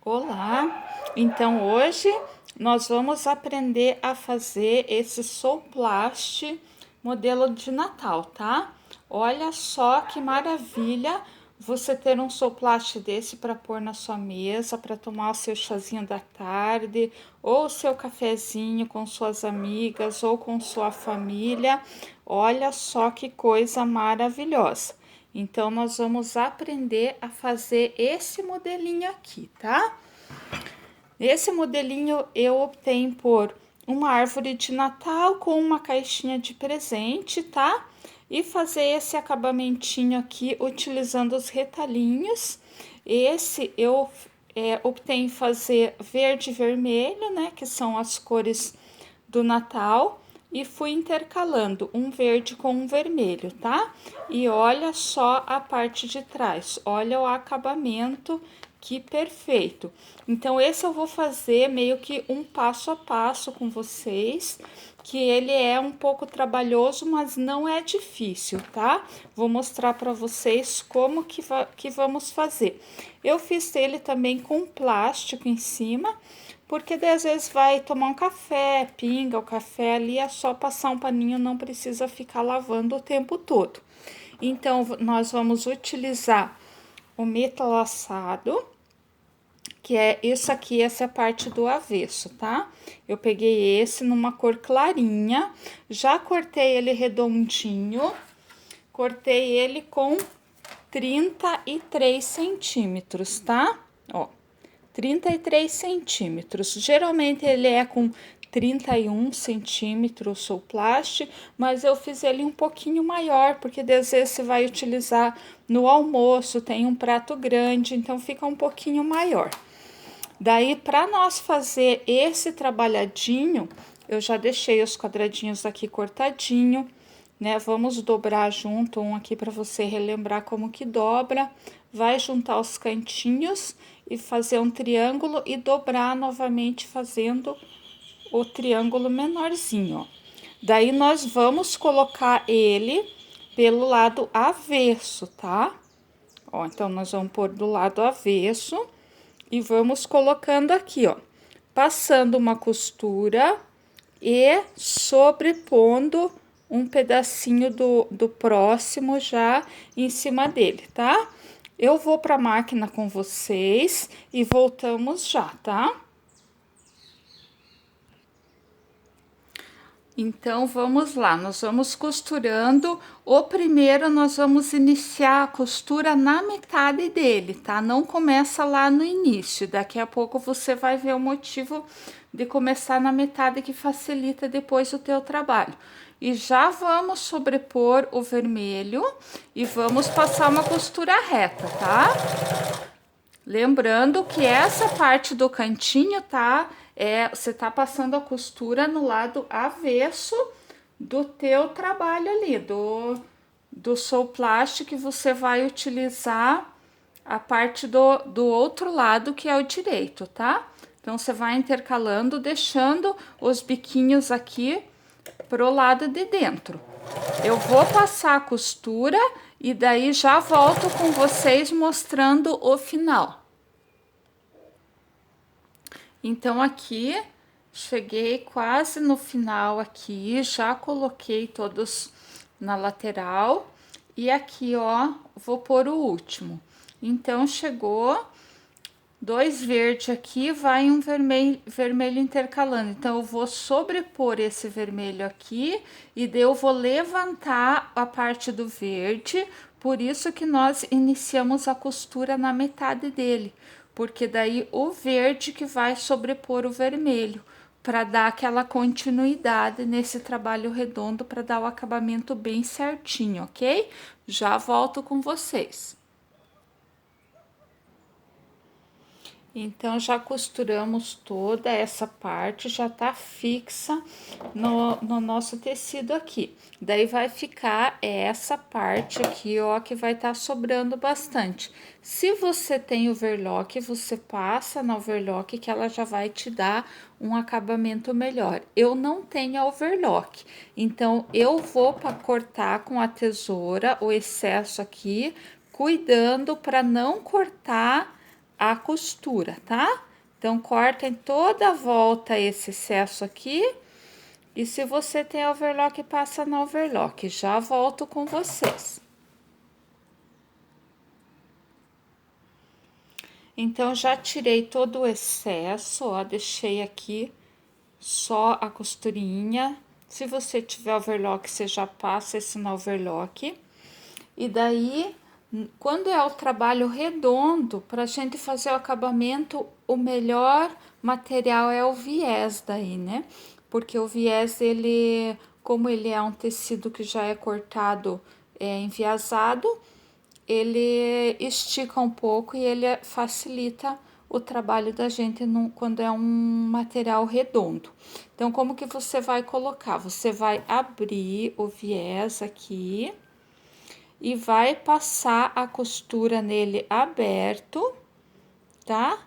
Olá! Então hoje nós vamos aprender a fazer esse soplast modelo de Natal, tá? Olha só que maravilha você ter um soplast desse para pôr na sua mesa, para tomar o seu chazinho da tarde, ou o seu cafezinho com suas amigas ou com sua família. Olha só que coisa maravilhosa! Então, nós vamos aprender a fazer esse modelinho aqui, tá? Esse modelinho eu optei por uma árvore de Natal com uma caixinha de presente, tá? E fazer esse acabamentinho aqui utilizando os retalhinhos. Esse eu optei em fazer verde e vermelho, né? Que são as cores do Natal. E fui intercalando um verde com um vermelho, tá? E olha só a parte de trás, olha o acabamento, que perfeito. Então esse eu vou fazer meio que um passo a passo com vocês, que ele é um pouco trabalhoso, mas não é difícil, tá? Vou mostrar para vocês como que vamos fazer. Eu fiz ele também com plástico em cima, porque daí às vezes vai tomar um café, pinga o café ali, é só passar um paninho, não precisa ficar lavando o tempo todo. Então, nós vamos utilizar o metalaçado, que é isso aqui, essa é a parte do avesso, tá? Eu peguei esse numa cor clarinha, já cortei ele redondinho, cortei ele com 33 centímetros, tá? Ó, 33 centímetros. Geralmente ele é com 31 centímetros ou plástico, mas eu fiz ele um pouquinho maior, porque às vezes você vai utilizar no almoço, tem um prato grande, então fica um pouquinho maior. Daí, para nós fazer esse trabalhadinho, eu já deixei os quadradinhos aqui cortadinho, né? Vamos dobrar junto um aqui para você relembrar como que dobra. Vai juntar os cantinhos e fazer um triângulo e dobrar novamente fazendo o triângulo menorzinho, ó. Daí nós vamos colocar ele pelo lado avesso, tá? Ó, então nós vamos pôr do lado avesso e vamos colocando aqui, ó, passando uma costura e sobrepondo um pedacinho do próximo já em cima dele, tá? Eu vou para a máquina com vocês e voltamos já, tá? Então, vamos lá, nós vamos costurando. O primeiro, nós vamos iniciar a costura na metade dele, tá? Não começa lá no início, daqui a pouco você vai ver o motivo de começar na metade que facilita depois o teu trabalho. E já vamos sobrepor o vermelho e vamos passar uma costura reta, tá? Lembrando que essa parte do cantinho, tá? Você tá passando a costura no lado avesso do teu trabalho ali, do soplast que você vai utilizar a parte do outro lado, que é o direito, tá? Então, você vai intercalando, deixando os biquinhos aqui pro lado de dentro. Eu vou passar a costura e daí já volto com vocês mostrando o final. Então, aqui, cheguei quase no final aqui, já coloquei todos na lateral. E aqui, ó, vou pôr o último. Então, chegou dois verdes aqui, vai um vermelho intercalando. Então, eu vou sobrepor esse vermelho aqui e daí eu vou levantar a parte do verde. Por isso que nós iniciamos a costura na metade dele, porque daí o verde que vai sobrepor o vermelho, para dar aquela continuidade nesse trabalho redondo, para dar o acabamento bem certinho, ok? Já volto com vocês. Então, já costuramos toda essa parte, já tá fixa no nosso tecido aqui. Daí, vai ficar essa parte aqui, ó, que vai estar sobrando bastante. Se você tem overlock, você passa na overlock, que ela já vai te dar um acabamento melhor. Eu não tenho overlock, então eu vou para cortar com a tesoura o excesso aqui, cuidando para não cortar a costura, tá? Então, corta em toda a volta esse excesso aqui. E se você tem overlock, passa no overlock. Já volto com vocês. Então, já tirei todo o excesso, ó, deixei aqui só a costurinha. Se você tiver overlock, você já passa esse no overlock. E daí, quando é o trabalho redondo, para a gente fazer o acabamento, o melhor material é o viés daí, né? Porque o viés, ele, como ele é um tecido que já é cortado, enviasado, ele estica um pouco e ele facilita o trabalho da gente quando é um material redondo. Então, como que você vai colocar? Você vai abrir o viés aqui e vai passar a costura nele aberto, tá?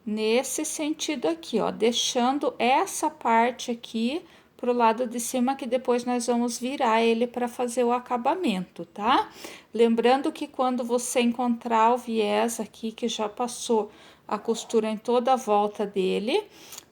Nesse sentido aqui, ó, deixando essa parte aqui pro lado de cima, que depois nós vamos virar ele para fazer o acabamento, tá? Lembrando que quando você encontrar o viés aqui, que já passou a costura em toda a volta dele,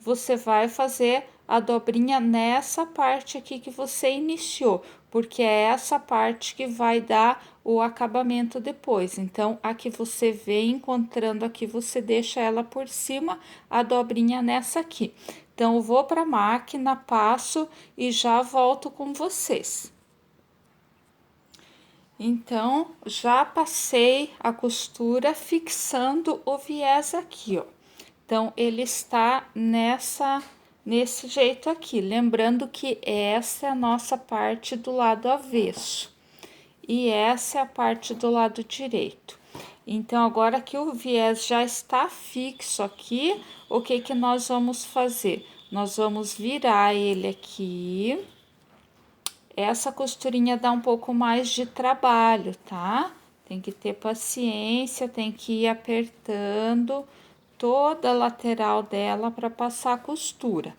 você vai fazer a dobrinha nessa parte aqui que você iniciou, porque é essa parte que vai dar o acabamento depois. Então, a que você vem encontrando aqui, você deixa ela por cima, a dobrinha nessa aqui. Então, eu vou para a máquina, passo e já volto com vocês. Então, já passei a costura fixando o viés aqui, ó. Então, ele está nesse jeito aqui. Lembrando que essa é a nossa parte do lado avesso. E essa é a parte do lado direito. Então, agora que o viés já está fixo aqui, o que que nós vamos fazer? Nós vamos virar ele aqui. Essa costurinha dá um pouco mais de trabalho, tá? Tem que ter paciência, tem que ir apertando toda a lateral dela para passar a costura.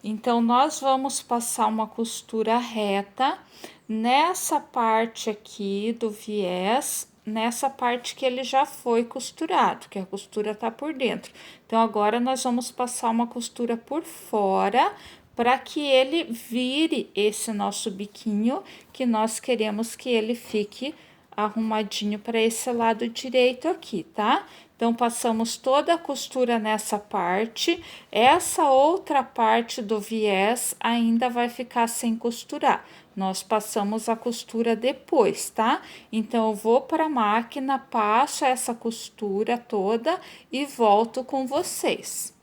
Então, nós vamos passar uma costura reta nessa parte aqui do viés, nessa parte que ele já foi costurado, que a costura tá por dentro. Então, agora nós vamos passar uma costura por fora para que ele vire esse nosso biquinho, que nós queremos que ele fique arrumadinho para esse lado direito aqui, tá? Então, passamos toda a costura nessa parte. Essa outra parte do viés ainda vai ficar sem costurar. Nós passamos a costura depois, tá? Então, eu vou para a máquina, passo essa costura toda e volto com vocês.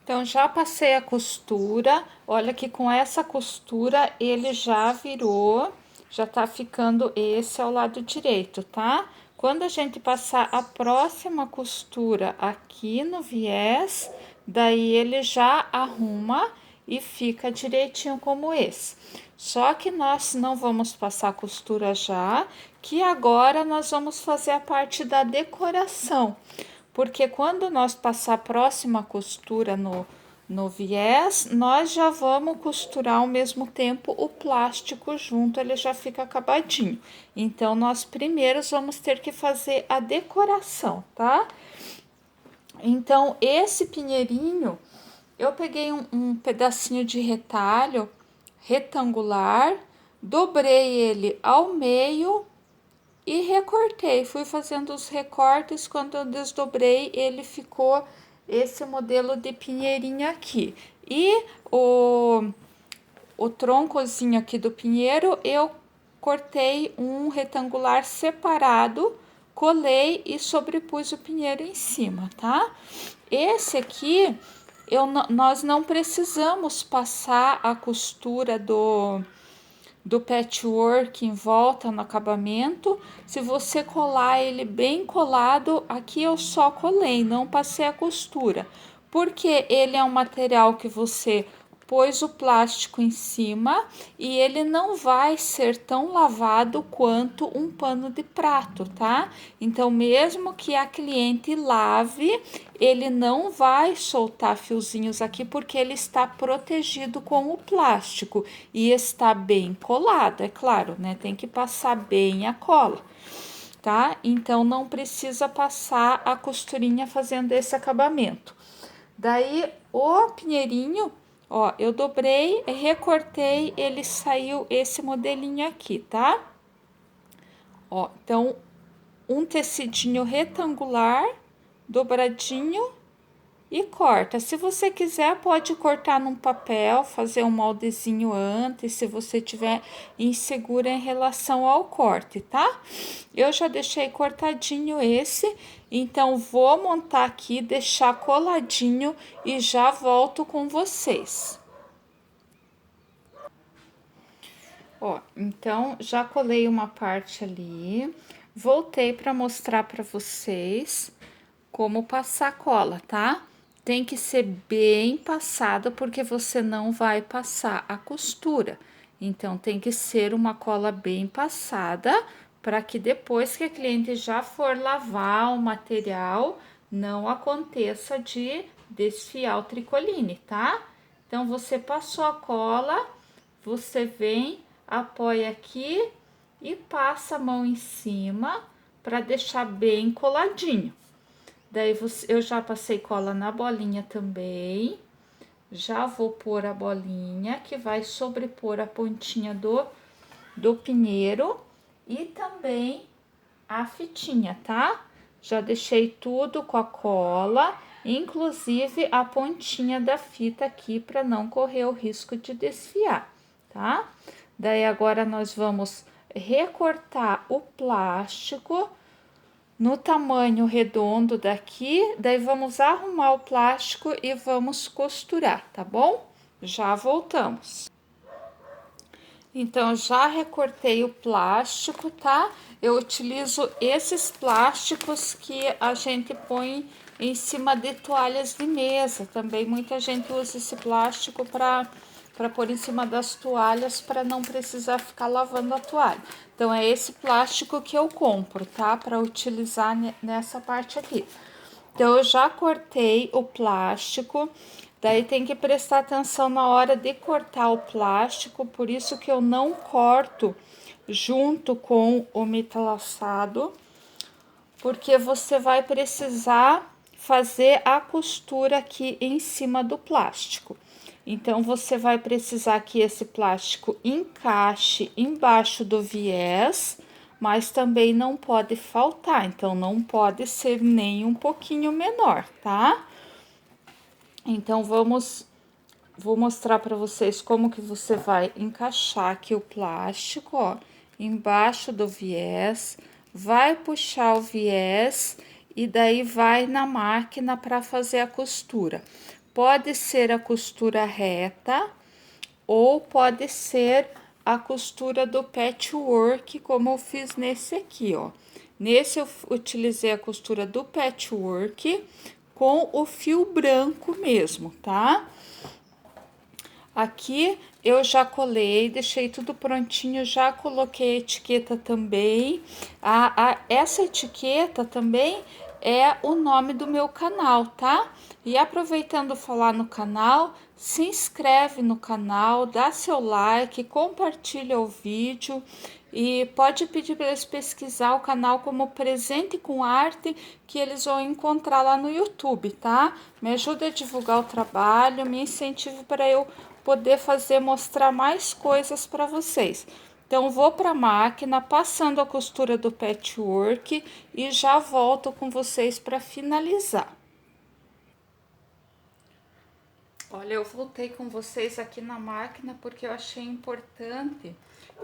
Então, já passei a costura. Olha que com essa costura ele já virou, já tá ficando esse ao lado direito, tá? Quando a gente passar a próxima costura aqui no viés, daí ele já arruma e fica direitinho como esse. Só que nós não vamos passar a costura já, que agora nós vamos fazer a parte da decoração. Porque quando nós passar a próxima costura no viés, nós já vamos costurar ao mesmo tempo o plástico junto, ele já fica acabadinho. Então, nós primeiro vamos ter que fazer a decoração, Então, esse pinheirinho, eu peguei um pedacinho de retalho retangular, dobrei ele ao meio e recortei. Fui fazendo os recortes, quando eu desdobrei, ele ficou esse modelo de pinheirinho aqui. E o troncozinho aqui do pinheiro, eu cortei um retangular separado, colei e sobrepus o pinheiro em cima, tá? Esse aqui, nós não precisamos passar a costura do patchwork em volta no acabamento. Se você colar ele bem colado, aqui eu só colei, não passei a costura, porque ele é um material que você pôs o plástico em cima e ele não vai ser tão lavado quanto um pano de prato, tá? Então, mesmo que a cliente lave, ele não vai soltar fiozinhos aqui porque ele está protegido com o plástico e está bem colado, é claro, né? Tem que passar bem a cola. tá? Então, não precisa passar a costurinha fazendo esse acabamento. Daí, o pinheirinho, ó, eu dobrei, recortei, ele saiu esse modelinho aqui, tá? Ó, então, um tecidinho retangular, dobradinho e corta. Se você quiser, pode cortar num papel, fazer um moldezinho antes, se você tiver insegura em relação ao corte, tá? Eu já deixei cortadinho esse, então vou montar aqui, deixar coladinho e já volto com vocês. Ó, então já colei uma parte ali, voltei para mostrar para vocês como passar cola, tá? Tem que ser bem passada porque você não vai passar a costura. Então tem que ser uma cola bem passada para que depois que a cliente já for lavar o material, não aconteça de desfiar o tricoline, tá? Então você passou a cola, você vem, apoia aqui e passa a mão em cima para deixar bem coladinho. Daí eu já passei cola na bolinha também. Já vou pôr a bolinha que vai sobrepor a pontinha do pinheiro e também a fitinha, tá? Já deixei tudo com a cola, inclusive a pontinha da fita aqui para não correr o risco de desfiar, tá? Daí agora nós vamos recortar o plástico no tamanho redondo daqui, daí vamos arrumar o plástico e vamos costurar, tá bom? Já voltamos. Então, já recortei o plástico, tá? Eu utilizo esses plásticos que a gente põe em cima de toalhas de mesa. Também muita gente usa esse plástico para pôr em cima das toalhas para não precisar ficar lavando a toalha. Então, é esse plástico que eu compro, tá? Para utilizar nessa parte aqui. Então, eu já cortei o plástico, daí tem que prestar atenção na hora de cortar o plástico, por isso que eu não corto junto com o metalaçado, porque você vai precisar fazer a costura aqui em cima do plástico. Então, você vai precisar que esse plástico encaixe embaixo do viés, mas também não pode faltar, então não pode ser nem um pouquinho menor, tá? Então, vou mostrar para vocês como que você vai encaixar aqui o plástico, ó, embaixo do viés, vai puxar o viés e daí vai na máquina para fazer a costura. Pode ser a costura reta ou pode ser a costura do patchwork, como eu fiz nesse aqui, ó. Nesse eu utilizei a costura do patchwork com o fio branco mesmo, tá? Aqui eu já colei, deixei tudo prontinho, já coloquei a etiqueta também. Essa etiqueta também é o nome do meu canal, tá? E aproveitando falar no canal, se inscreve no canal, dá seu like, compartilha o vídeo e pode pedir para eles pesquisar o canal como Presente com Arte, que eles vão encontrar lá no YouTube, tá? Me ajuda a divulgar o trabalho, me incentive para eu poder mostrar mais coisas para vocês. Então, vou para a máquina, passando a costura do patchwork e já volto com vocês para finalizar. Olha, eu voltei com vocês aqui na máquina porque eu achei importante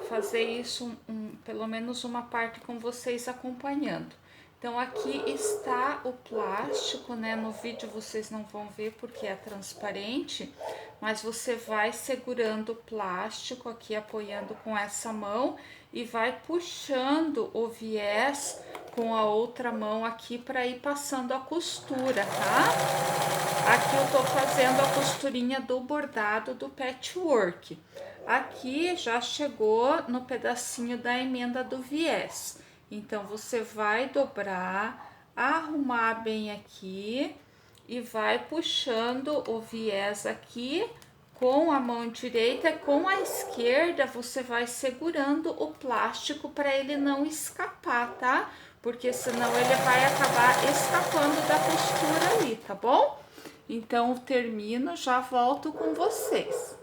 fazer isso, pelo menos uma parte com vocês acompanhando. Então, aqui está o plástico, né? No vídeo vocês não vão ver porque é transparente, mas você vai segurando o plástico aqui, apoiando com essa mão e vai puxando o viés com a outra mão aqui para ir passando a costura, tá? Aqui eu tô fazendo a costurinha do bordado do patchwork. Aqui já chegou no pedacinho da emenda do viés. Então, você vai dobrar, arrumar bem aqui e vai puxando o viés aqui com a mão direita, com a esquerda você vai segurando o plástico para ele não escapar, tá? porque senão ele vai acabar escapando da costura ali, tá bom? Então, eu termino, já volto com vocês.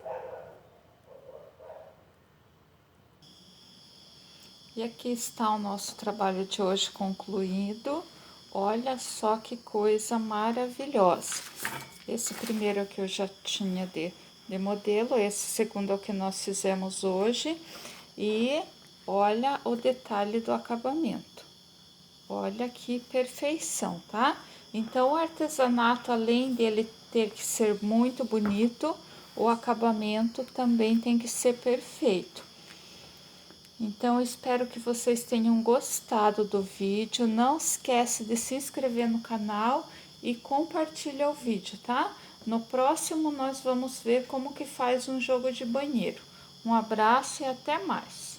E aqui está o nosso trabalho de hoje concluído. Olha só que coisa maravilhosa. Esse primeiro aqui eu já tinha de modelo, esse segundo é o que nós fizemos hoje. E olha o detalhe do acabamento. Olha que perfeição, tá? Então, o artesanato, além dele ter que ser muito bonito, o acabamento também tem que ser perfeito. Então, espero que vocês tenham gostado do vídeo. Não esquece de se inscrever no canal e compartilhar o vídeo, tá? No próximo, nós vamos ver como que faz um jogo de banheiro. Um abraço e até mais!